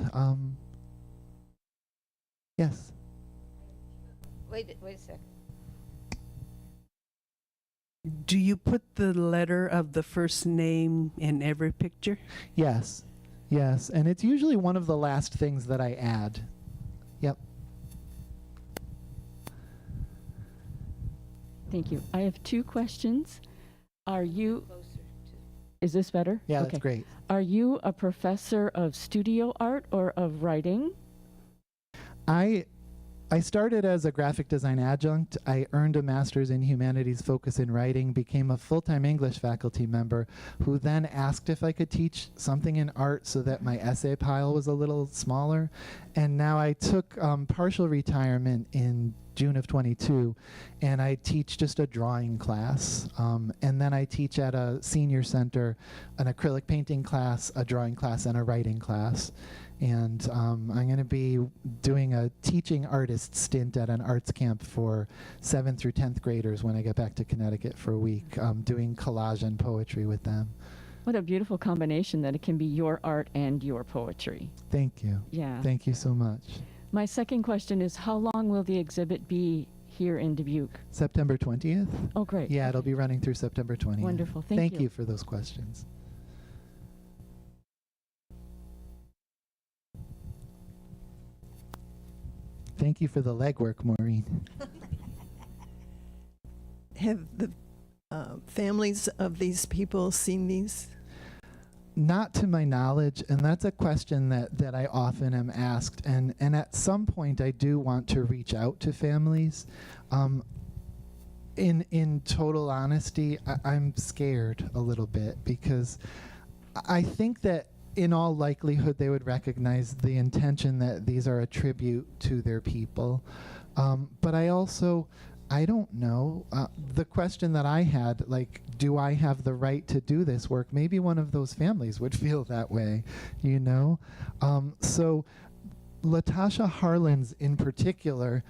Speaker 2: yes.
Speaker 4: Wait a sec.
Speaker 5: Do you put the letter of the first name in every picture?
Speaker 2: Yes, and it's usually one of the last things that I add. Yep.
Speaker 6: Thank you. I have two questions. Is this better?
Speaker 2: Yeah,
Speaker 6: Okay.
Speaker 2: that's great.
Speaker 6: Are you a professor of studio art or of writing?
Speaker 2: I started as a graphic design adjunct. I earned a master's in humanities focus in writing, became a full-time English faculty member, who then asked if I could teach something in art so that my essay pile was a little smaller. And now I took partial retirement in June of 22, and I teach just a drawing class. And then I teach at a senior center an acrylic painting class, a drawing class, and a writing class. And I'm going to be doing a teaching artist stint at an arts camp for 7th through 10th graders when I get back to Connecticut for a week, doing collage and poetry with them.
Speaker 6: What a beautiful combination that it can be your art and your poetry.
Speaker 2: Thank you.
Speaker 6: Yeah.
Speaker 2: Thank you so much.
Speaker 6: My second question is, how long will the exhibit be here in Dubuque?
Speaker 2: September 20th?
Speaker 6: Oh, great.
Speaker 2: Yeah, it'll be running through September 20th.
Speaker 6: Wonderful.
Speaker 2: Thank you for those questions. Thank you for the legwork, Maureen.
Speaker 7: Have the families of these people seen these?
Speaker 2: Not to my knowledge, and that's a question that I often am asked. And at some point, I do want to reach out to families. In total honesty, I'm scared a little bit, because I think that in all likelihood they would recognize the intention that these are a tribute to their people. But I don't know. The question that I had, like, do I have the right to do this work? Maybe one of those families would feel that way, you know? So Latasha Harlan's in particular,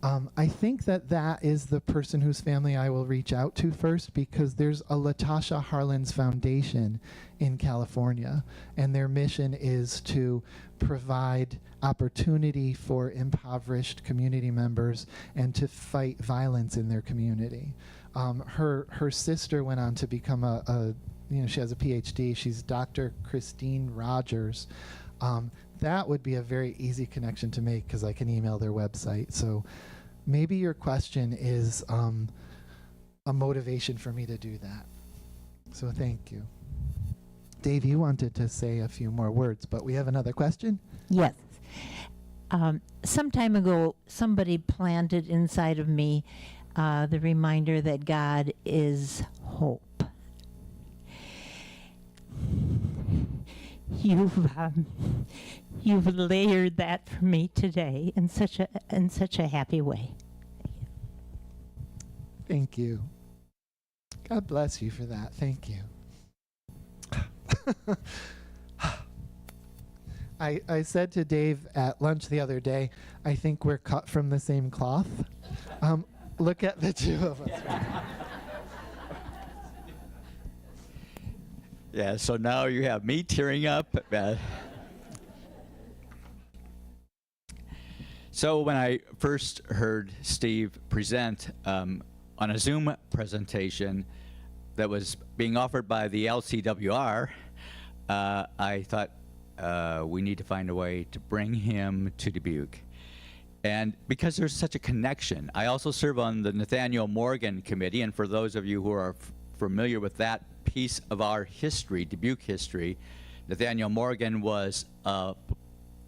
Speaker 2: I think that is the person whose family I will reach out to first, because there's a Latasha Harlan's Foundation in California, and their mission is to provide opportunity for impoverished community members and to fight violence in their community. Her sister went on to become she has a PhD. She's Dr. Christine Rogers. That would be a very easy connection to make, because I can email their website. So maybe your question is a motivation for me to do that. So thank you. Dave, you wanted to say a few more words, but we have another question?
Speaker 8: Yes. Some time ago, somebody planted inside of me the reminder that God is hope. You've layered that for me today in such a happy way.
Speaker 2: Thank you. God bless you for that. Thank you. I said to Dave at lunch the other day, I think we're cut from the same cloth. Look at the two of us.
Speaker 1: Yeah, so now you have me tearing up. So when I first heard Steve present on a Zoom presentation that was being offered by the LCWR, I thought we need to find a way to bring him to Dubuque. And because there's such a connection, I also serve on the Nathaniel Morgan Committee, and for those of you who are familiar with that piece of our history, Dubuque history, Nathaniel Morgan was a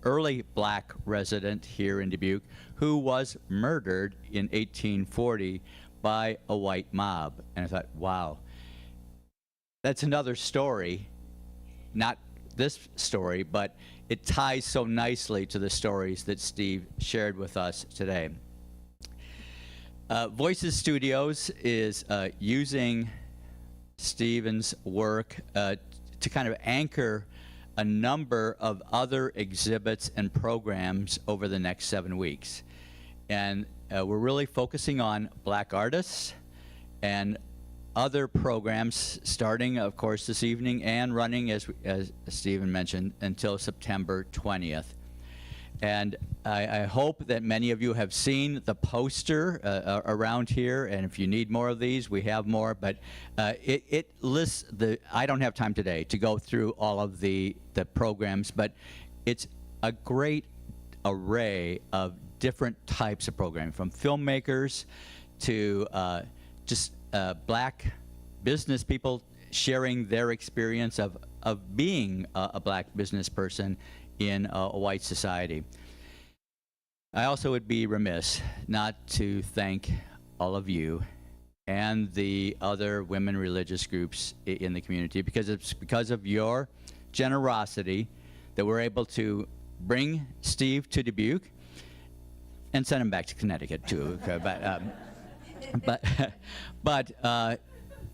Speaker 1: early black resident here in Dubuque who was murdered in 1840 by a white mob. And I thought, wow, that's another story, not this story, but it ties so nicely to the stories that Steve shared with us today. Voices Studios is using Stephen's work to kind of anchor a number of other exhibits and programs over the next 7 weeks. And we're really focusing on black artists and other programs starting, of course, this evening and running, as Stephen mentioned, until September 20th. And I hope that many of you have seen the poster around here, and if you need more of these, we have more, but it lists I don't have time today to go through all of the programs, but it's a great array of different types of programming, from filmmakers to just black business people sharing their experience of being a black business person in a white society. I also would be remiss not to thank all of you and the other women religious groups in the community, because it's because of your generosity that we're able to bring Steve to Dubuque and send him back to Connecticut too. But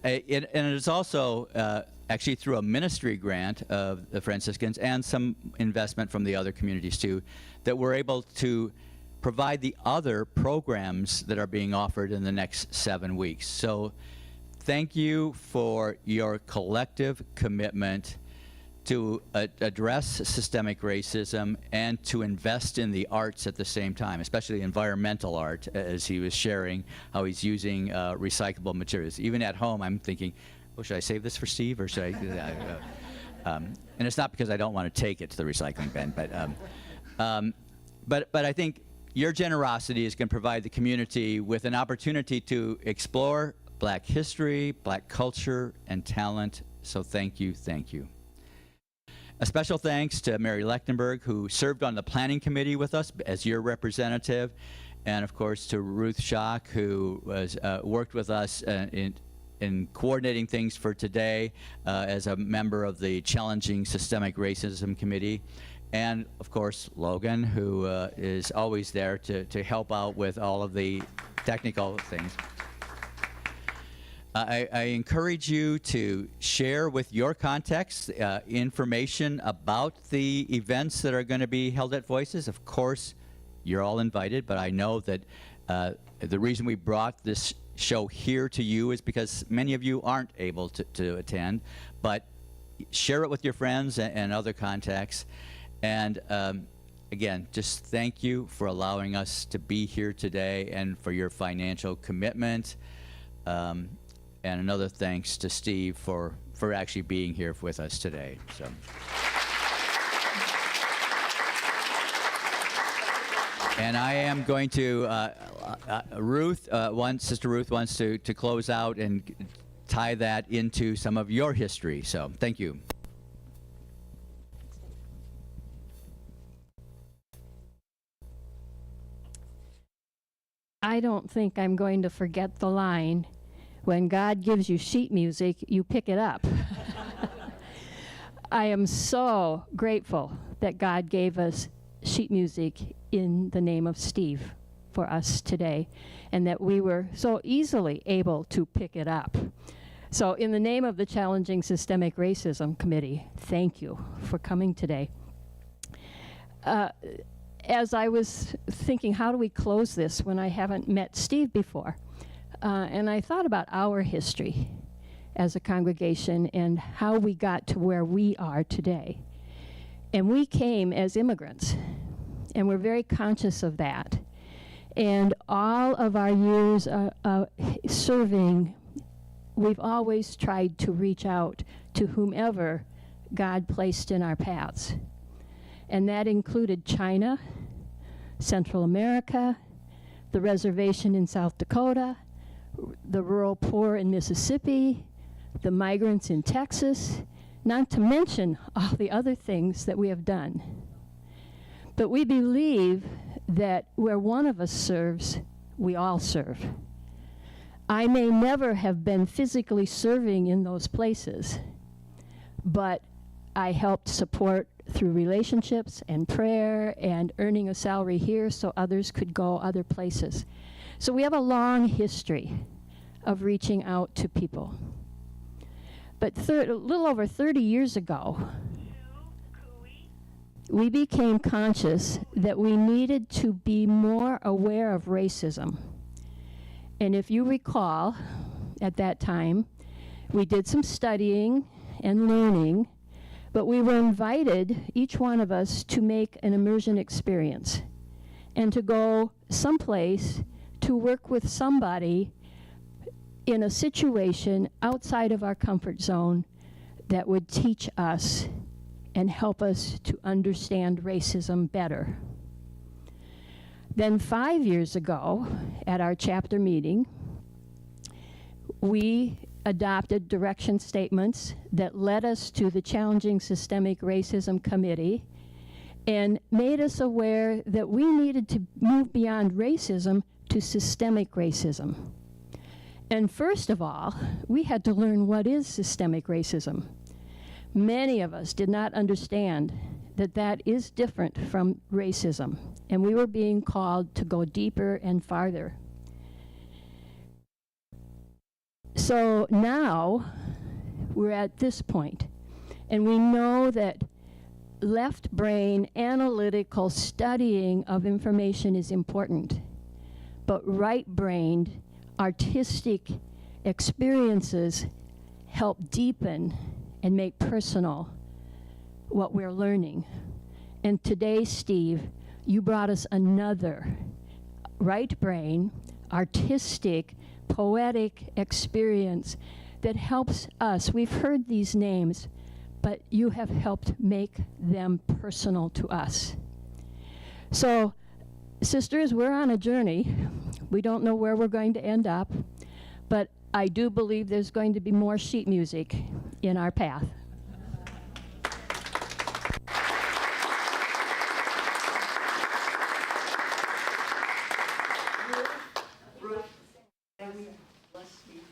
Speaker 1: it is also actually through a ministry grant of the Franciscans and some investment from the other communities too, that we're able to provide the other programs that are being offered in the next 7 weeks. So thank you for your collective commitment to address systemic racism and to invest in the arts at the same time, especially environmental art, as he was sharing how he's using recyclable materials. Even at home, I'm thinking, oh, should I save this for Steve, or should I? And it's not because I don't want to take it to the recycling bin, but I think your generosity is going to provide the community with an opportunity to explore black history, black culture, and talent. So thank you, thank you. A special thanks to Mary Lechtenberg, who served on the planning committee with us as your representative, and of course to Ruth Schock, who was worked with us in coordinating things for today as a member of the Challenging Systemic Racism Committee, and of course Logan, who is always there to help out with all of the technical things. I encourage you to share with your contacts information about the events that are going to be held at Voices. Of course, you're all invited, but I know that the reason we brought this show here to you is because many of you aren't able to attend, but share it with your friends and other contacts. And again, just thank you for allowing us to be here today and for your financial commitment. And another thanks to Steve for actually being here with us today. So. And I am going to, Sister Ruth wants to close out and tie that into some of your history. So thank you.
Speaker 6: I don't think I'm going to forget the line, when God gives you sheet music, you pick it up. I am so grateful that God gave us sheet music in the name of Steve for us today, and that we were so easily able to pick it up. So in the name of the Challenging Systemic Racism Committee, thank you for coming today. As I was thinking, how do we close this when I haven't met Steve before? And I thought about our history as a congregation and how we got to where we are today. And we came as immigrants, and we're very conscious of that. And all of our years serving, we've always tried to reach out to whomever God placed in our paths. And that included China, Central America, the reservation in South Dakota, the rural poor in Mississippi, the migrants in Texas, not to mention all the other things that we have done. But we believe that where one of us serves, we all serve. I may never have been physically serving in those places, but I helped support through relationships and prayer and earning a salary here so others could go other places. So we have a long history of reaching out to people. But a little over 30 years ago, we became conscious that we needed to be more aware of racism. And if you recall, at that time, we did some studying and learning, but we were invited, each one of us, to make an immersion experience and to go someplace to work with somebody in a situation outside of our comfort zone that would teach us and help us to understand racism better. Then 5 years ago, at our chapter meeting, we adopted direction statements that led us to the Challenging Systemic Racism Committee and made us aware that we needed to move beyond racism to systemic racism. And first of all, we had to learn what is systemic racism. Many of us did not understand that that is different from racism, and we were being called to go deeper and farther. So now we're at this point, and we know that left brain analytical studying of information is important, but right-brained artistic experiences help deepen and make personal what we're learning. And today, Steve, you brought us another right brain, artistic, poetic experience that helps us. We've heard these names, but you have helped make them personal to us. So, sisters, we're on a journey. We don't know where we're going to end up, but I do believe there's going to be more sheet music in our path.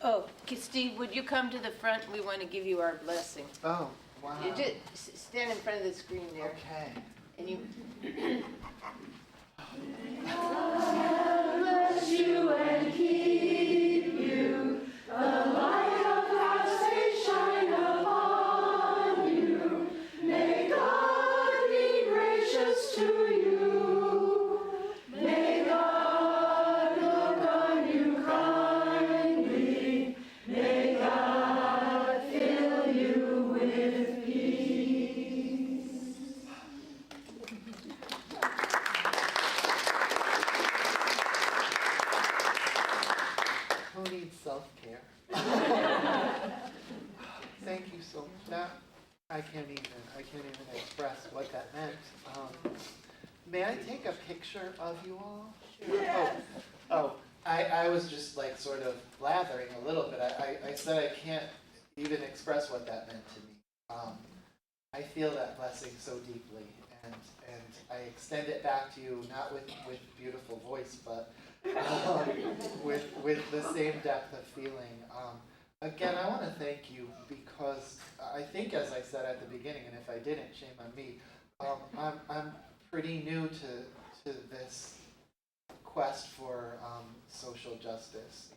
Speaker 4: Oh, Steve, would you come to the front? We want to give you our blessing.
Speaker 2: Oh, wow.
Speaker 4: You just stand in front of the screen there.
Speaker 2: Okay.
Speaker 4: And you.
Speaker 9: Bless you and keep you. The light of God's face shine upon you. May God be gracious to you. May God look on you kindly. May God fill you with peace.
Speaker 2: Who needs self-care? Thank you so much. That I can't even express what that meant. May I take a picture of you all? Sure. I was just like sort of blathering a little bit. I said I can't even express what that meant to me. I feel that blessing so deeply, and I extend it back to you, not with beautiful voice, but with the same depth of feeling. Again, I want to thank you because I think, as I said at the beginning, and if I didn't, shame on me. I'm pretty new to this quest for social justice.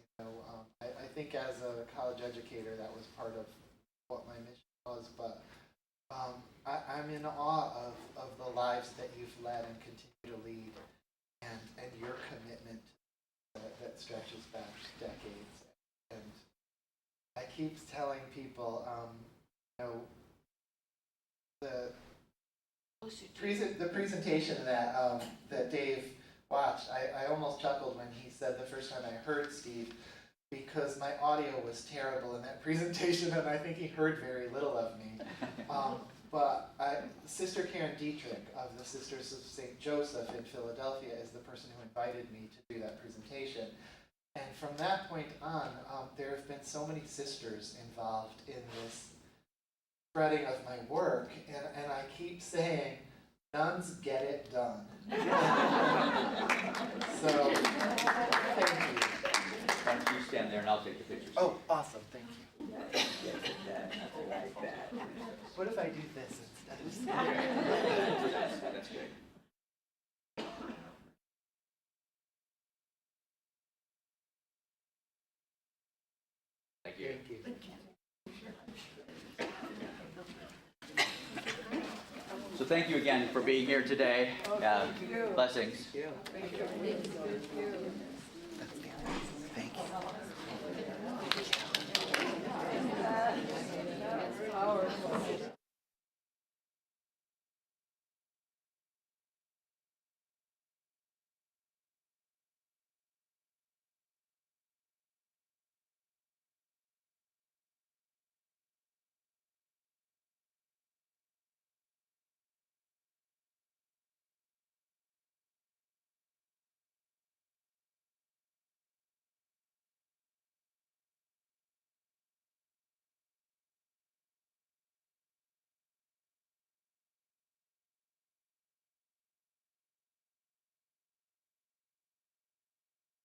Speaker 2: I think as a college educator, that was part of what my mission was, but I'm in awe of the lives that you've led and continue to lead, and your commitment that stretches back decades. And I keep telling people, the presentation that Dave watched, I almost chuckled when he said the first time I heard Steve, because my audio was terrible in that presentation, and I think he heard very little of me. But Sister Karen Dietrich of the Sisters of St. Joseph in Philadelphia is the person who invited me to do that presentation. And from that point on, there have been so many sisters involved in this spreading of my work, and I keep saying, nuns get it done. So, thank you.
Speaker 1: Why don't you stand there and I'll take the pictures.
Speaker 2: Oh, awesome, thank you. What if I do this instead?
Speaker 1: That's good. Thank you.
Speaker 2: Thank you.
Speaker 1: So thank you again for being here today. Blessings.
Speaker 2: Thank you.